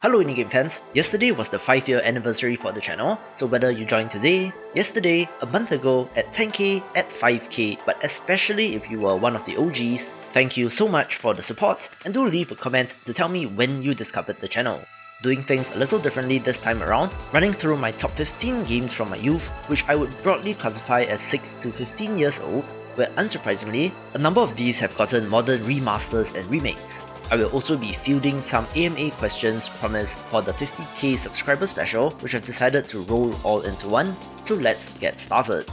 Hello Indie fans, yesterday was the 5-year anniversary for the channel, so whether you joined today, yesterday, a month ago, at 10k, at 5k, but especially if you were one of the OGs, thank you so much for the support, and do leave a comment to tell me when you discovered the channel. Doing things a little differently this time around, running through my top 15 games from my youth, which I would broadly classify as 6 to 15 years old, where unsurprisingly, a number of these have gotten modern remasters and remakes. I will also be fielding some AMA questions promised for the 50k subscriber special, which I've decided to roll all into one, so let's get started.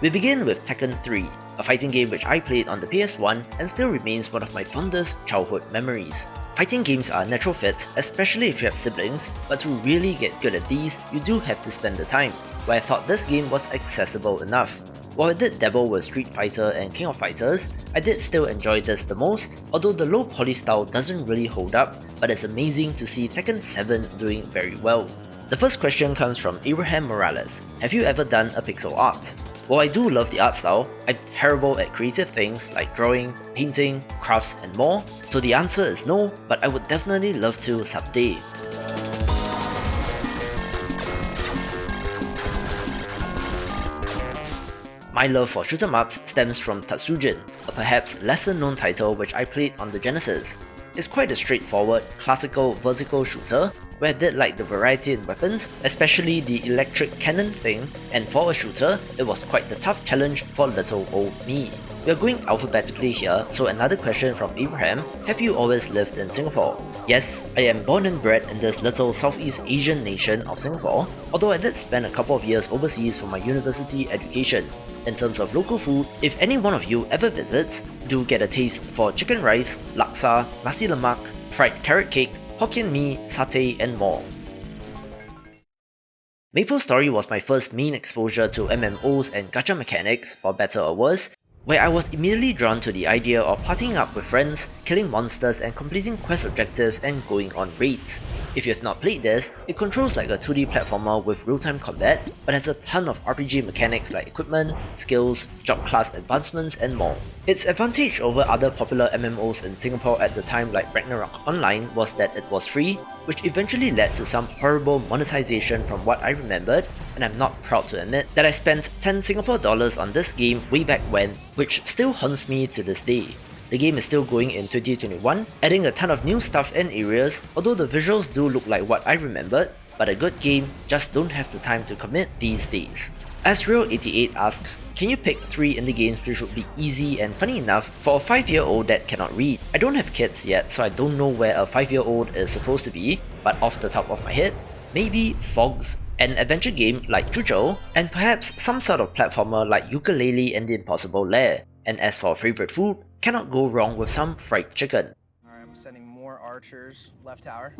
We begin with Tekken 3, a fighting game which I played on the PS1 and still remains one of my fondest childhood memories. Fighting games are a natural fit, especially if you have siblings, but to really get good at these, you do have to spend the time, where I thought this game was accessible enough. While I did dabble with Street Fighter and King of Fighters, I did still enjoy this the most, although the low poly style doesn't really hold up, but it's amazing to see Tekken 7 doing very well. The first question comes from Abraham Morales. Have you ever done a pixel art? While I do love the art style, I'm terrible at creative things like drawing, painting, crafts and more, so the answer is no, but I would definitely love to someday. My love for shoot 'em ups stems from Tatsujin, a perhaps lesser known title which I played on the Genesis. It's quite a straightforward, classical vertical shooter, where I did like the variety in weapons, especially the electric cannon thing, and for a shooter, it was quite the tough challenge for little old me. We are going alphabetically here, so another question from Abraham, have you always lived in Singapore? Yes, I am born and bred in this little Southeast Asian nation of Singapore, although I did spend a couple of years overseas for my university education. In terms of local food, if any one of you ever visits, do get a taste for chicken rice, laksa, nasi lemak, fried carrot cake, Hokkien mee, satay and more. Maplestory was my first main exposure to MMOs and gacha mechanics, for better or worse, where I was immediately drawn to the idea of partying up with friends, killing monsters and completing quest objectives and going on raids. If you have not played this, it controls like a 2D platformer with real-time combat, but has a ton of RPG mechanics like equipment, skills, job class advancements and more. Its advantage over other popular MMOs in Singapore at the time like Ragnarok Online was that it was free, which eventually led to some horrible monetization from what I remembered, and I'm not proud to admit that I spent 10 Singapore dollars on this game way back when, which still haunts me to this day. The game is still going in 2021, adding a ton of new stuff and areas, although the visuals do look like what I remembered, but a good game just don't have the time to commit these days. Asriel88 asks, can you pick 3 indie games which would be easy and funny enough for a 5-year-old that cannot read? I don't have kids yet, so I don't know where a 5-year-old is supposed to be, but off the top of my head, maybe Fogs, an adventure game like Chucho, and perhaps some sort of platformer like Yooka-Laylee and the Impossible Lair. And as for favourite food, cannot go wrong with some fried chicken. Alright, I'm sending more archers, left tower.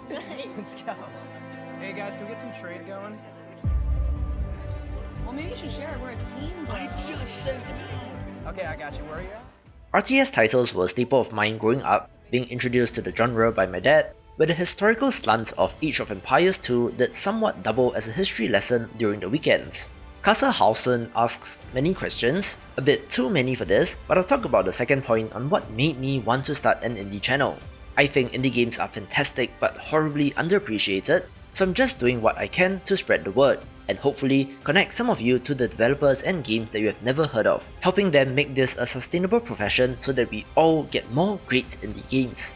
Let's go. Hey guys, can we get some trade going? Well, maybe you should share it. We're a team, bro. I just sent him out. Okay, I got you. Where are you at? RTS titles were a staple of mine growing up, being introduced to the genre by my dad, where the historical slants of Age of Empires 2 did somewhat double as a history lesson during the weekends. Kasa Hausen asks many questions, a bit too many for this, but I'll talk about the second point on what made me want to start an indie channel. I think indie games are fantastic but horribly underappreciated, so I'm just doing what I can to spread the word, and hopefully connect some of you to the developers and games that you have never heard of, helping them make this a sustainable profession so that we all get more great indie games.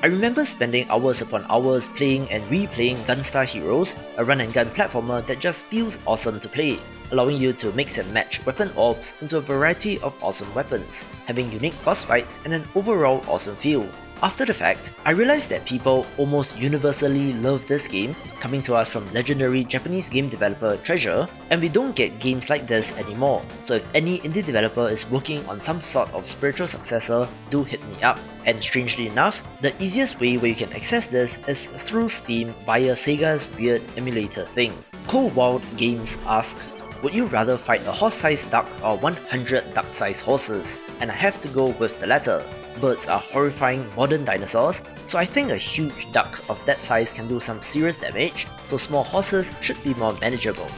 I remember spending hours upon hours playing and replaying Gunstar Heroes, a run and gun platformer that just feels awesome to play, allowing you to mix and match weapon orbs into a variety of awesome weapons, having unique boss fights and an overall awesome feel. After the fact, I realized that people almost universally love this game, coming to us from legendary Japanese game developer Treasure, and we don't get games like this anymore, so if any indie developer is working on some sort of spiritual successor, do hit me up. And strangely enough, the easiest way where you can access this is through Steam via Sega's weird emulator thing. Cold Wild Games asks, would you rather fight a horse-sized duck or 100 duck-sized horses? And I have to go with the latter. Birds are horrifying modern dinosaurs, so I think a huge duck of that size can do some serious damage, so small horses should be more manageable.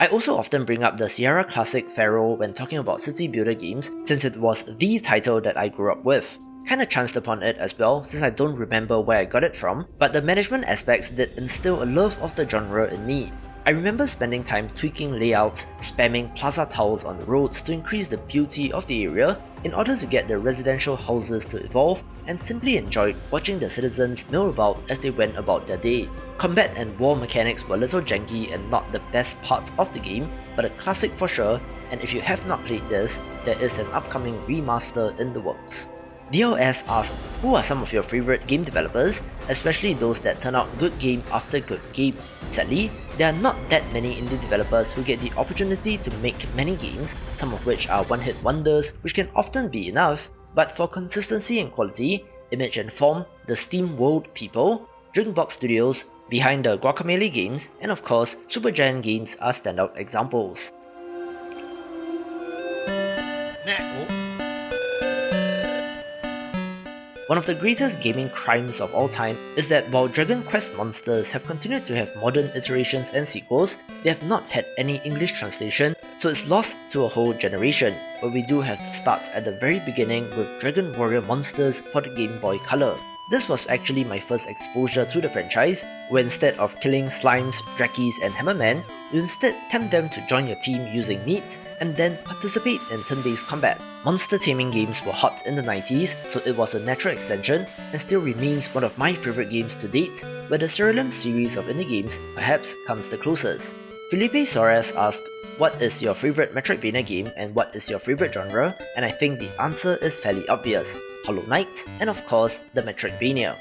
I also often bring up the Sierra classic Pharaoh when talking about city builder games since it was the title that I grew up with. Kinda chanced upon it as well since I don't remember where I got it from, but the management aspects did instill a love of the genre in me. I remember spending time tweaking layouts, spamming plaza tiles on the roads to increase the beauty of the area in order to get the residential houses to evolve, and simply enjoyed watching the citizens mill about as they went about their day. Combat and war mechanics were a little janky and not the best part of the game, but a classic for sure, and if you have not played this, there is an upcoming remaster in the works. DLS asks, who are some of your favorite game developers, especially those that turn out good game after good game? Sadly, there are not that many indie developers who get the opportunity to make many games, some of which are one-hit wonders, which can often be enough, but for consistency and quality, Image and Form, the Steam World people, Drinkbox Studios, behind the Guacamelee games, and of course, Supergiant Games are standout examples. One of the greatest gaming crimes of all time is that while Dragon Quest Monsters have continued to have modern iterations and sequels, they have not had any English translation, so it's lost to a whole generation, but we do have to start at the very beginning with Dragon Warrior Monsters for the Game Boy Color. This was actually my first exposure to the franchise, where instead of killing slimes, drakis and hammermen, you instead tempt them to join your team using meat, and then participate in turn-based combat. Monster taming games were hot in the 90s, so it was a natural extension, and still remains one of my favorite games to date, where the Cerulean series of indie games perhaps comes the closest. Felipe Soares asked, what is your favorite Metroidvania game and what is your favorite genre? And I think the answer is fairly obvious. Hollow Knight, and of course, the Metroidvania.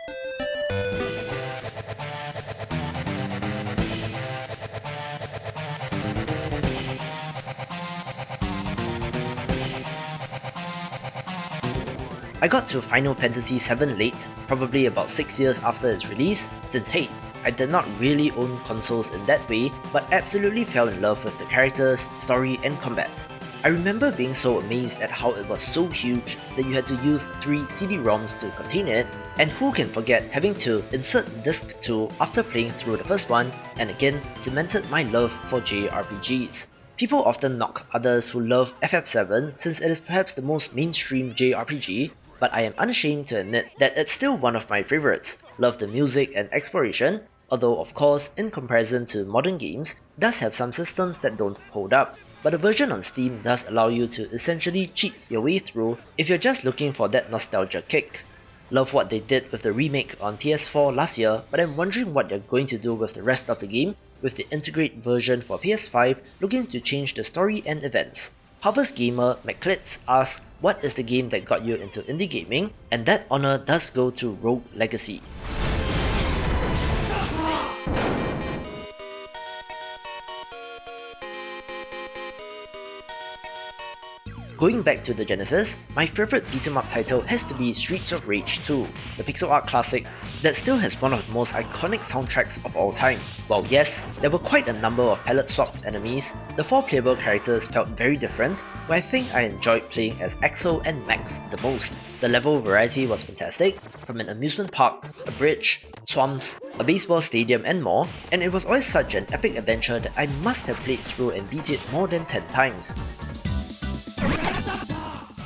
I got to Final Fantasy VII late, probably about 6 years after its release, since hey, I did not really own consoles in that way, but absolutely fell in love with the characters, story and combat. I remember being so amazed at how it was so huge that you had to use 3 CD-ROMs to contain it, and who can forget having to insert disc 2 after playing through the first one, and again cemented my love for JRPGs. People often knock others who love FF7 since it is perhaps the most mainstream JRPG, but I am unashamed to admit that it's still one of my favorites. Love the music and exploration, although of course in comparison to modern games, does have some systems that don't hold up. But the version on Steam does allow you to essentially cheat your way through if you're just looking for that nostalgia kick. Love what they did with the remake on PS4 last year, but I'm wondering what they're going to do with the rest of the game, with the integrate version for PS5 looking to change the story and events. Harvest Gamer McClitz asks, what is the game that got you into indie gaming? And that honor does go to Rogue Legacy. Going back to the Genesis, my favourite beat-em-up title has to be Streets of Rage 2, the pixel art classic that still has one of the most iconic soundtracks of all time. While yes, there were quite a number of palette-swapped enemies, the 4 playable characters felt very different, where I think I enjoyed playing as Axel and Max the most. The level variety was fantastic, from an amusement park, a bridge, swamps, a baseball stadium and more, and it was always such an epic adventure that I must have played through and beat it more than 10 times.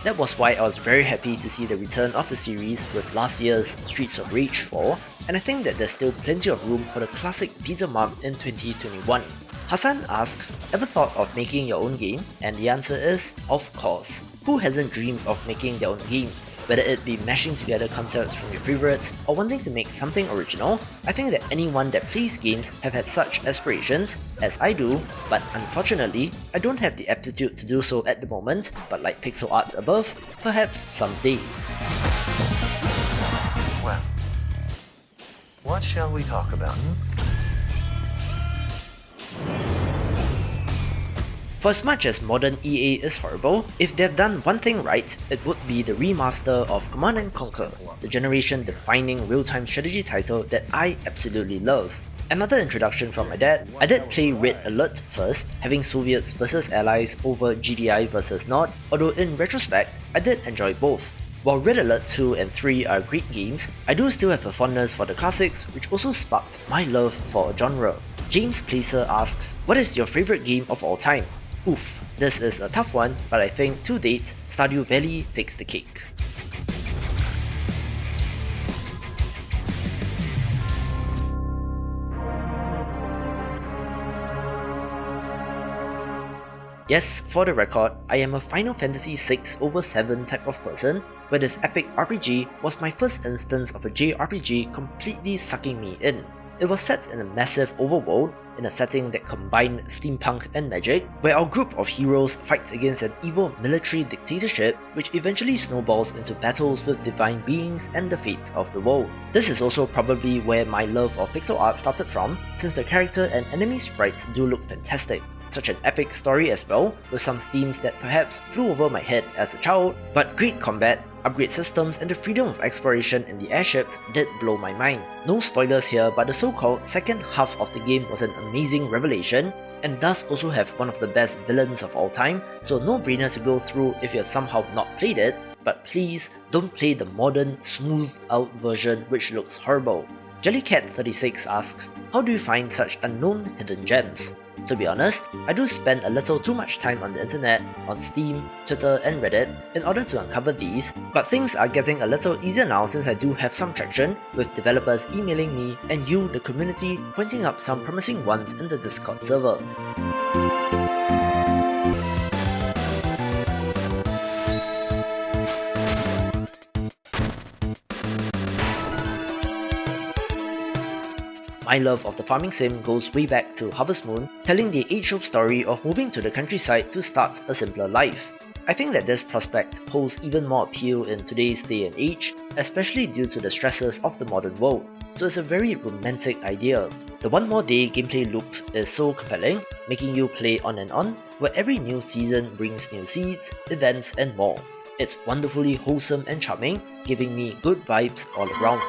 That was why I was very happy to see the return of the series with last year's Streets of Rage 4, and I think that there's still plenty of room for the classic beat-em-up in 2021. Hassan asks, ever thought of making your own game? And the answer is, of course. Who hasn't dreamed of making their own game? Whether it be mashing together concepts from your favorites or wanting to make something original, I think that anyone that plays games have had such aspirations, as I do, but unfortunately, I don't have the aptitude to do so at the moment, but like pixel art above, perhaps someday. Well, what shall we talk about? For as much as modern EA is horrible, if they've done one thing right, it would be the remaster of Command & Conquer, the generation-defining real-time strategy title that I absolutely love. Another introduction from my dad, I did play Red Alert first, having Soviets vs Allies over GDI vs Nord, although in retrospect, I did enjoy both. While Red Alert 2 and 3 are great games, I do still have a fondness for the classics, which also sparked my love for a genre. James Placer asks, what is your favorite game of all time? Oof, this is a tough one, but I think to date, Stardew Valley takes the cake. Yes, for the record, I am a Final Fantasy 6/7 type of person, where this epic RPG was my first instance of a JRPG completely sucking me in. It was set in a massive overworld, in a setting that combined steampunk and magic, where our group of heroes fight against an evil military dictatorship which eventually snowballs into battles with divine beings and the fates of the world. This is also probably where my love of pixel art started from, since the character and enemy sprites do look fantastic. Such an epic story as well, with some themes that perhaps flew over my head as a child, but great combat, upgrade systems, and the freedom of exploration in the airship did blow my mind. No spoilers here, but the so-called second half of the game was an amazing revelation, and does also have one of the best villains of all time, so no-brainer to go through if you have somehow not played it, but please don't play the modern, smoothed-out version which looks horrible. Jellycat36 asks, how do you find such unknown hidden gems? To be honest, I do spend a little too much time on the internet, on Steam, Twitter and Reddit in order to uncover these, but things are getting a little easier now since I do have some traction, with developers emailing me and you, the community, pointing up some promising ones in the Discord server. My love of the farming sim goes way back to Harvest Moon, telling the age-old story of moving to the countryside to start a simpler life. I think that this prospect holds even more appeal in today's day and age, especially due to the stresses of the modern world, so it's a very romantic idea. The One More Day gameplay loop is so compelling, making you play on and on, where every new season brings new seeds, events and more. It's wonderfully wholesome and charming, giving me good vibes all around.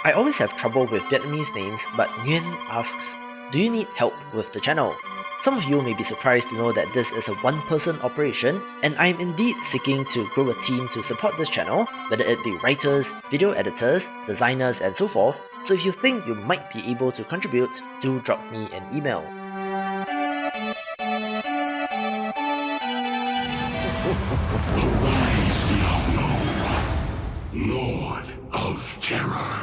I always have trouble with Vietnamese names, but Nguyen asks, do you need help with the channel? Some of you may be surprised to know that this is a one-person operation, and I am indeed seeking to grow a team to support this channel, whether it be writers, video editors, designers and so forth, so if you think you might be able to contribute, do drop me an email. Arise, Diablo, Lord of Terror.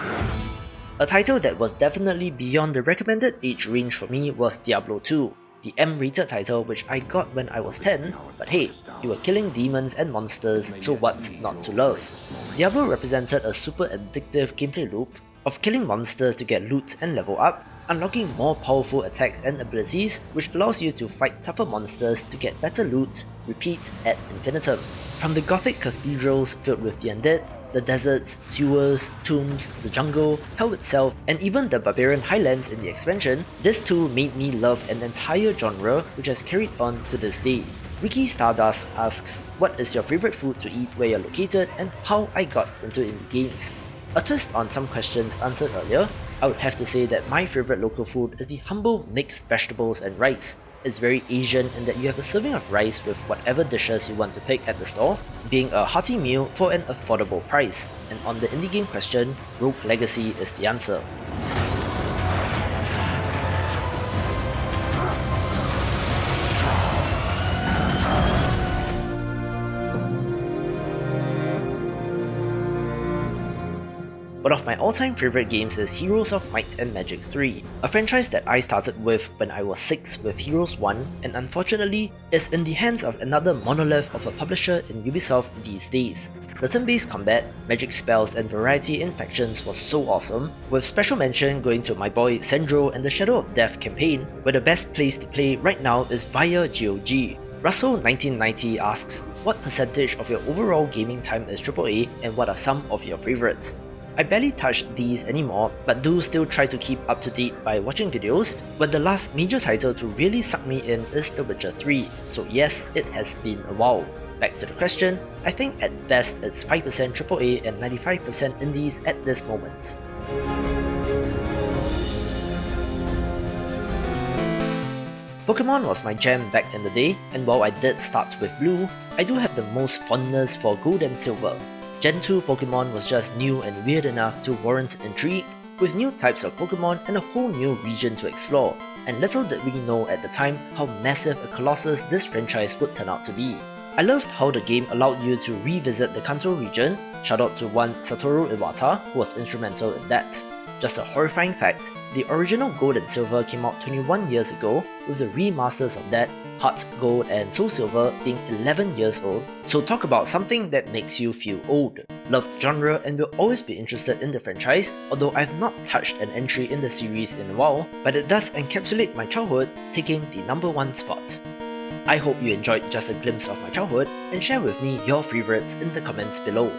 A title that was definitely beyond the recommended age range for me was Diablo 2, the M-rated title which I got when I was 10, but hey, you were killing demons and monsters, so what's not to love? Diablo represented a super addictive gameplay loop of killing monsters to get loot and level up, unlocking more powerful attacks and abilities which allows you to fight tougher monsters to get better loot, repeat ad infinitum. From the gothic cathedrals filled with the undead, the deserts, sewers, tombs, the jungle, hell itself, and even the barbarian highlands in the expansion, this too made me love an entire genre which has carried on to this day. Ricky Stardust asks, what is your favorite food to eat where you're located and how I got into indie games? A twist on some questions answered earlier, I would have to say that my favorite local food is the humble mixed vegetables and rice. It's very Asian in that you have a serving of rice with whatever dishes you want to pick at the store, being a hearty meal for an affordable price. And on the indie game question, Rogue Legacy is the answer. One of my all-time favorite games is Heroes of Might and Magic 3, a franchise that I started with when I was 6 with Heroes 1 and unfortunately is in the hands of another monolith of a publisher in Ubisoft these days. The turn-based combat, magic spells and variety in factions was so awesome, with special mention going to my boy Sandro and the Shadow of Death campaign, where the best place to play right now is via GOG. Russell1990 asks, what percentage of your overall gaming time is AAA and what are some of your favorites? I barely touch these anymore, but do still try to keep up to date by watching videos, but the last major title to really suck me in is The Witcher 3, so yes, it has been a while. Back to the question, I think at best it's 5% AAA and 95% indies at this moment. Pokemon was my jam back in the day, and while I did start with Blue, I do have the most fondness for Gold and Silver. Gen 2 Pokemon was just new and weird enough to warrant intrigue, with new types of Pokemon and a whole new region to explore. and little did we know at the time how massive a colossus this franchise would turn out to be. I loved how the game allowed you to revisit the Kanto region, shout out to one Satoru Iwata who was instrumental in that. Just a horrifying fact, the original Gold and Silver came out 21 years ago, with the remasters of that, Heart Gold and Soul Silver, being 11 years old, so talk about something that makes you feel old. Loved the genre and will always be interested in the franchise, although I've not touched an entry in the series in a while, but it does encapsulate my childhood, taking the #1 spot. I hope you enjoyed just a glimpse of my childhood, and share with me your favourites in the comments below.